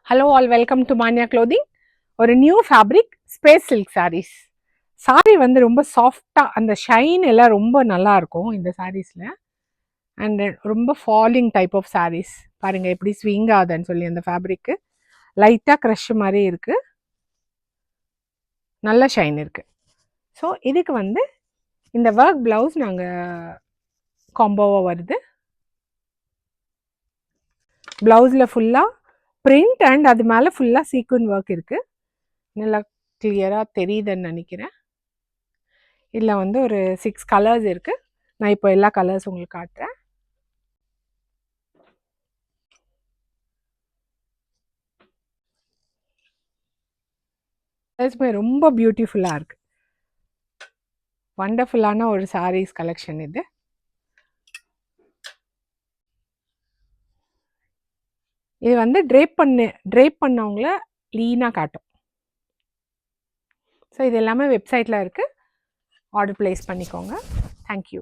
Hello all, welcome to Manya Clothing. ஒரு new fabric space silk sarees. Saree வந்து ரொம்ப சாஃப்டாக அந்த ஷைன் எல்லாம் ரொம்ப நல்லா இருக்கும் இந்த சாரீஸில். அண்ட் ரொம்ப ஃபாலிங் டைப் ஆஃப் சாரீஸ். பாருங்கள் எப்படி ஸ்விங் ஆகுதுன்னு சொல்லி அந்த ஃபேப்ரிக்கு லைட்டாக க்ரஷ் மாதிரி இருக்குது, நல்ல ஷைன் இருக்குது. ஸோ இதுக்கு வந்து இந்த ஒர்க் ப்ளவுஸ் நாங்கள் காம்போவாக வருது. ப்ளவுஸில் ஃபுல்லாக பிரிண்ட் அண்ட் அது மேலே ஃபுல்லாக சீக்வன் ஒர்க் இருக்குது. நல்லா கிளியராக தெரியுதுன்னு நினைக்கிறேன். இதில் வந்து ஒரு 6 கலர்ஸ் இருக்குது. நான் இப்போ எல்லா கலர்ஸ் உங்களுக்கு காட்டுறேன். கலர்ஸுமே ரொம்ப பியூட்டிஃபுல்லாக இருக்குது. வண்டர்ஃபுல்லான ஒரு சாரீஸ் கலெக்ஷன் இது. இது வந்து ட்ரேப் பண்ணவங்கள லீனாக காட்டும். ஸோ இது எல்லாமே வெப்சைட்டில் இருக்குது. ஆர்டர் ப்ளேஸ் பண்ணிக்கோங்க. தேங்க்யூ.